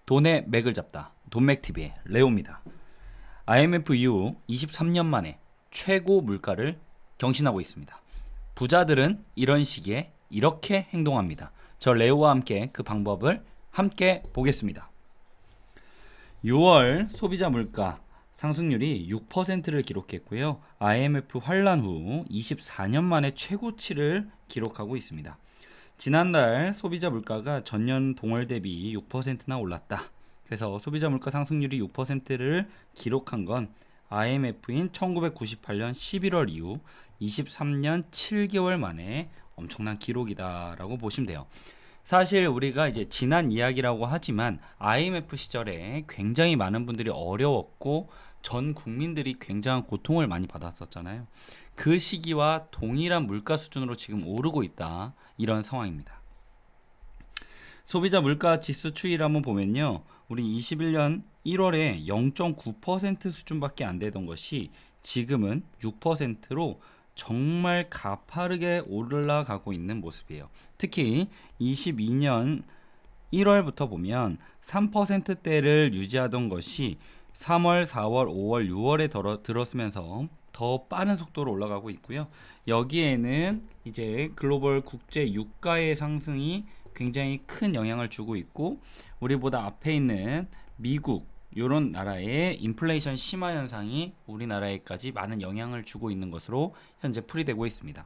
돈의 맥을 잡다. 돈맥TV의 레오입니다. IMF 이후 23년 만에 최고 물가를 경신하고 있습니다. 부자들은 이런 시기에 이렇게 행동합니다. 저 레오와 함께 그 방법을 함께 보겠습니다. 6월 소비자 물가 상승률이 6%를 기록했고요. IMF 환란 후 24년 만에 최고치를 기록하고 있습니다. 지난달 소비자 물가가 전년 동월 대비 6%나 올랐다. 그래서 소비자 물가 상승률이 6%를 기록한 건 IMF인 1998년 11월 이후 23년 7개월 만에 엄청난 기록이다라고 보시면 돼요. 사실 우리가 이제 지난 이야기라고 하지만 IMF 시절에 굉장히 많은 분들이 어려웠고 전 국민들이 굉장한 고통을 많이 받았었잖아요. 그 시기와 동일한 물가 수준으로 지금 오르고 있다. 이런 상황입니다. 소비자 물가 지수 추이를 한번 보면요. 우리 21년 1월에 0.9% 수준밖에 안 되던 것이 지금은 6%로 정말 가파르게 올라가고 있는 모습이에요. 특히 22년 1월부터 보면 3%대를 유지하던 것이 3월, 4월, 5월, 6월에 들었으면서 더 빠른 속도로 올라가고 있고요. 여기에는 이제 글로벌 국제 유가의 상승이 굉장히 큰 영향을 주고 있고, 우리보다 앞에 있는 미국 이런 나라의 인플레이션 심화 현상이 우리나라에까지 많은 영향을 주고 있는 것으로 현재 풀이되고 있습니다.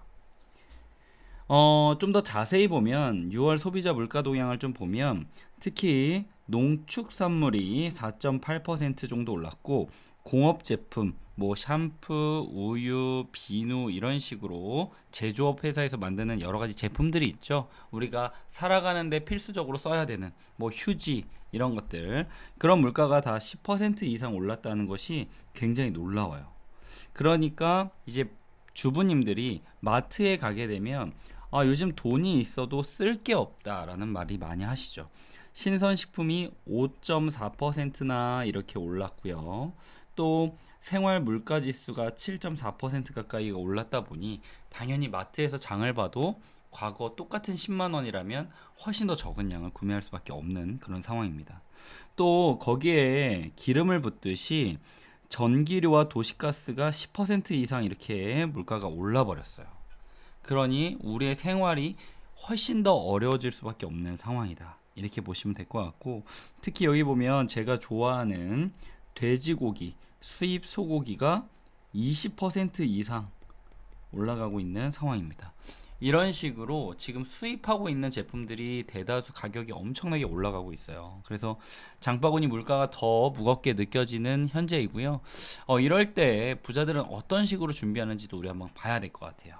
좀 더 자세히 보면 6월 소비자 물가 동향을 좀 보면 특히 농축산물이 4.8% 정도 올랐고, 공업 제품 뭐 샴푸, 우유, 비누 이런 식으로 제조업 회사에서 만드는 여러 가지 제품들이 있죠. 우리가 살아가는데 필수적으로 써야 되는 뭐 휴지 이런 것들, 그런 물가가 다 10% 이상 올랐다는 것이 굉장히 놀라워요. 그러니까 이제 주부님들이 마트에 가게 되면 요즘 돈이 있어도 쓸 게 없다라는 말이 많이 하시죠. 신선식품이 5.4%나 이렇게 올랐고요. 또 생활 물가 지수가 7.4% 가까이가 올랐다 보니 당연히 마트에서 장을 봐도 과거 똑같은 10만 원이라면 훨씬 더 적은 양을 구매할 수밖에 없는 그런 상황입니다. 또 거기에 기름을 붓듯이 전기료와 도시가스가 10% 이상 이렇게 물가가 올라 버렸어요. 그러니 우리의 생활이 훨씬 더 어려워질 수밖에 없는 상황이다. 이렇게 보시면 될 것 같고, 특히 여기 보면 제가 좋아하는 돼지고기, 수입 소고기가 20% 이상 올라가고 있는 상황입니다. 이런 식으로 지금 수입하고 있는 제품들이 대다수 가격이 엄청나게 올라가고 있어요. 그래서 장바구니 물가가 더 무겁게 느껴지는 현재이고요. 이럴 때 부자들은 어떤 식으로 준비하는지도 우리 한번 봐야 될 것 같아요.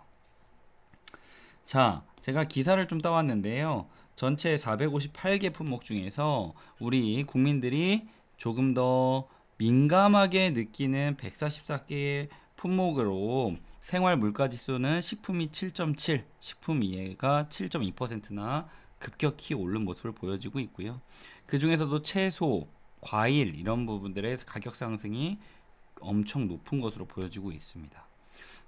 자, 제가 기사를 좀 따왔는데요. 전체 458개 품목 중에서 우리 국민들이 조금 더 민감하게 느끼는 144개의 품목으로 생활 물가 지수는 식품이 7.7, 식품 이해가 7.2%나 급격히 오른 모습을 보여지고 있고요. 그 중에서도 채소, 과일 이런 부분들의 가격 상승이 엄청 높은 것으로 보여지고 있습니다.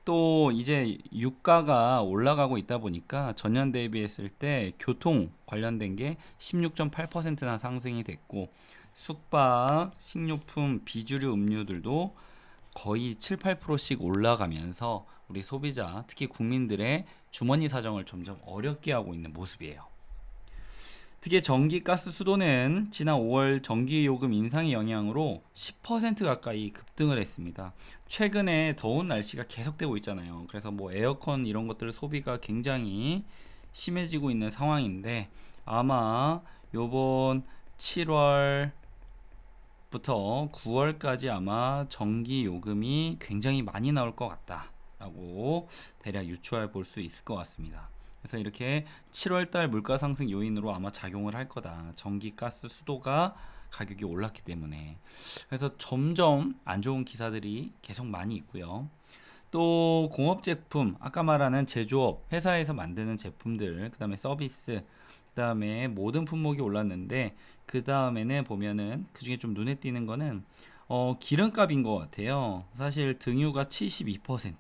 또 이제 유가가 올라가고 있다 보니까 전년 대비했을 때 교통 관련된 게 16.8%나 상승이 됐고, 숙박, 식료품, 비주류 음료들도 거의 7, 8%씩 올라가면서 우리 소비자, 특히 국민들의 주머니 사정을 점점 어렵게 하고 있는 모습이에요. 특히 전기, 가스, 수도는 지난 5월 전기요금 인상의 영향으로 10% 가까이 급등을 했습니다. 최근에 더운 날씨가 계속되고 있잖아요. 그래서 뭐 에어컨 이런 것들 소비가 굉장히 심해지고 있는 상황인데, 아마 요번 7월부터 9월까지 아마 전기요금이 굉장히 많이 나올 것 같다라고 대략 유추해 볼 수 있을 것 같습니다. 그래서 이렇게 7월달 물가 상승 요인으로 아마 작용을 할 거다. 전기, 가스, 수도가 가격이 올랐기 때문에. 그래서 점점 안 좋은 기사들이 계속 많이 있고요. 또 공업 제품, 아까 말하는 제조업, 회사에서 만드는 제품들, 그 다음에 서비스, 그 다음에 모든 품목이 올랐는데, 그 다음에는 보면은 그 중에 좀 눈에 띄는 거는 기름값인 것 같아요. 사실 등유가 72%,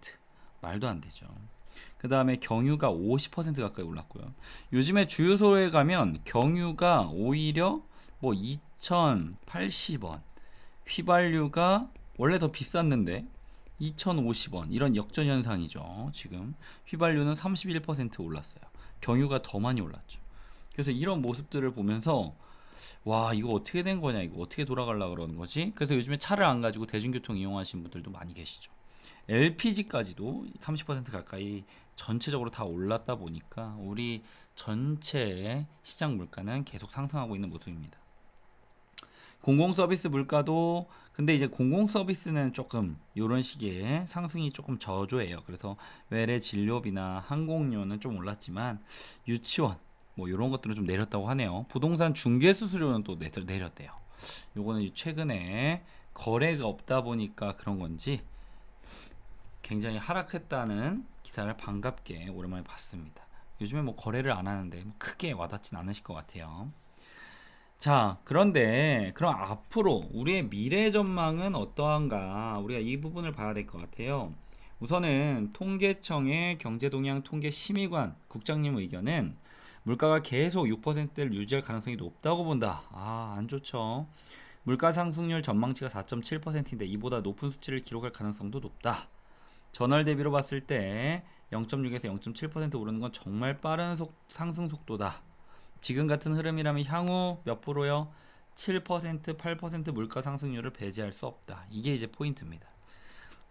말도 안 되죠. 그 다음에 경유가 50% 가까이 올랐고요. 요즘에 주유소에 가면 경유가 오히려 뭐 2,080원. 휘발유가 원래 더 비쌌는데 2,050원. 이런 역전 현상이죠. 지금 휘발유는 31% 올랐어요. 경유가 더 많이 올랐죠. 그래서 이런 모습들을 보면서 와, 이거 어떻게 된 거냐, 이거 어떻게 돌아가려고 그러는 거지. 그래서 요즘에 차를 안 가지고 대중교통 이용하시는 분들도 많이 계시죠. LPG까지도 30% 가까이 전체적으로 다 올랐다 보니까 우리 전체 시장 물가는 계속 상승하고 있는 모습입니다. 공공 서비스 물가도, 근데 이제 공공 서비스는 조금 이런 시기에 상승이 조금 저조해요. 그래서 외래 진료비나 항공료는 좀 올랐지만 유치원 뭐 이런 것들은 좀 내렸다고 하네요. 부동산 중개 수수료는 또 내렸대요. 요거는 최근에 거래가 없다 보니까 그런 건지 굉장히 하락했다는 기사를 반갑게 오랜만에 봤습니다. 요즘에 뭐 거래를 안 하는데 뭐 크게 와닿진 않으실 것 같아요. 자, 그런데 그럼 앞으로 우리의 미래 전망은 어떠한가? 우리가 이 부분을 봐야 될 것 같아요. 우선은 통계청의 경제동향 통계심의관 국장님 의견은 물가가 계속 6%를 유지할 가능성이 높다고 본다. 아, 안 좋죠. 물가 상승률 전망치가 4.7%인데 이보다 높은 수치를 기록할 가능성도 높다. 전월 대비로 봤을 때 0.6에서 0.7% 오르는 건 정말 빠른 상승 속도다. 지금 같은 흐름이라면 향후 몇 프로요? 7%, 8% 물가 상승률을 배제할 수 없다. 이게 이제 포인트입니다.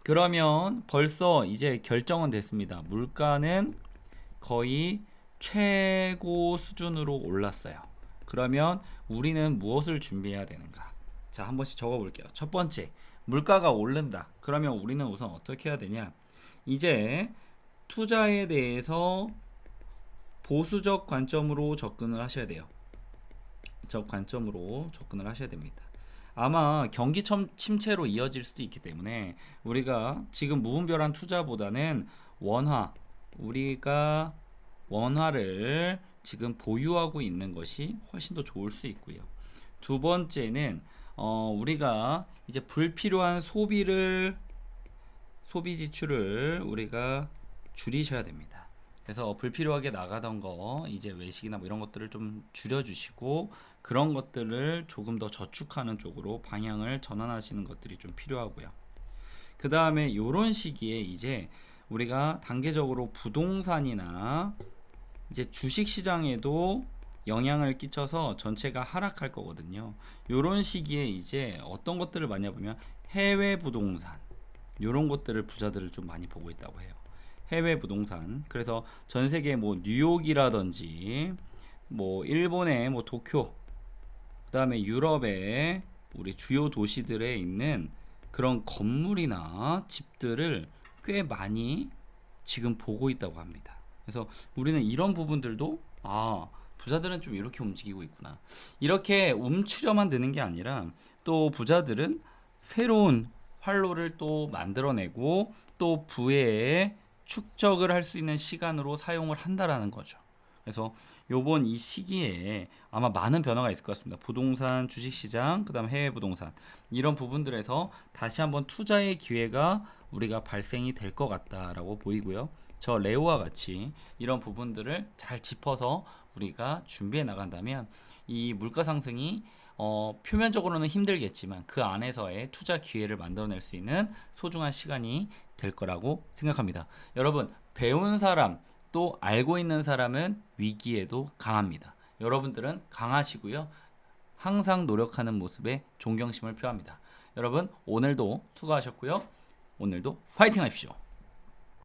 그러면 벌써 이제 결정은 됐습니다. 물가는 거의 최고 수준으로 올랐어요. 그러면 우리는 무엇을 준비해야 되는가? 자, 한 번씩 적어 볼게요. 첫 번째, 물가가 오른다. 그러면 우리는 우선 어떻게 해야 되냐? 이제 투자에 대해서 보수적 관점으로 접근을 하셔야 돼요. 저 관점으로 접근을 하셔야 됩니다. 아마 경기 침체로 이어질 수도 있기 때문에 우리가 지금 무분별한 투자보다는 우리가 원화를 지금 보유하고 있는 것이 훨씬 더 좋을 수 있고요. 두 번째는 우리가 이제 불필요한 소비 지출을 우리가 줄이셔야 됩니다. 그래서 불필요하게 나가던 거 이제 외식이나 뭐 이런 것들을 좀 줄여주시고 그런 것들을 조금 더 저축하는 쪽으로 방향을 전환하시는 것들이 좀 필요하고요. 그 다음에 이런 시기에 이제 우리가 단계적으로 부동산이나 이제 주식 시장에도 영향을 끼쳐서 전체가 하락할 거거든요. 이런 시기에 이제 어떤 것들을 많이 보면 해외 부동산 이런 것들을 부자들을 좀 많이 보고 있다고 해요. 해외 부동산. 그래서 전 세계 뭐 뉴욕이라든지 뭐 일본의 뭐 도쿄, 그다음에 유럽의 우리 주요 도시들에 있는 그런 건물이나 집들을 꽤 많이 지금 보고 있다고 합니다. 그래서 우리는 이런 부분들도 부자들은 좀 이렇게 움직이고 있구나. 이렇게 움츠려만 드는 게 아니라 또 부자들은 새로운 활로를 또 만들어내고 또 부의 축적을 할 수 있는 시간으로 사용을 한다라는 거죠. 그래서 요번 이 시기에 아마 많은 변화가 있을 것 같습니다. 부동산, 주식시장, 그 다음 해외 부동산 이런 부분들에서 다시 한번 투자의 기회가 우리가 발생이 될 것 같다라고 보이고요. 저 레오와 같이 이런 부분들을 잘 짚어서 우리가 준비해 나간다면 이 물가 상승이 표면적으로는 힘들겠지만 그 안에서의 투자 기회를 만들어낼 수 있는 소중한 시간이 될 거라고 생각합니다. 여러분, 배운 사람 또 알고 있는 사람은 위기에도 강합니다. 여러분들은 강하시고요. 항상 노력하는 모습에 존경심을 표합니다. 여러분, 오늘도 수고하셨고요. 오늘도 파이팅 하십시오.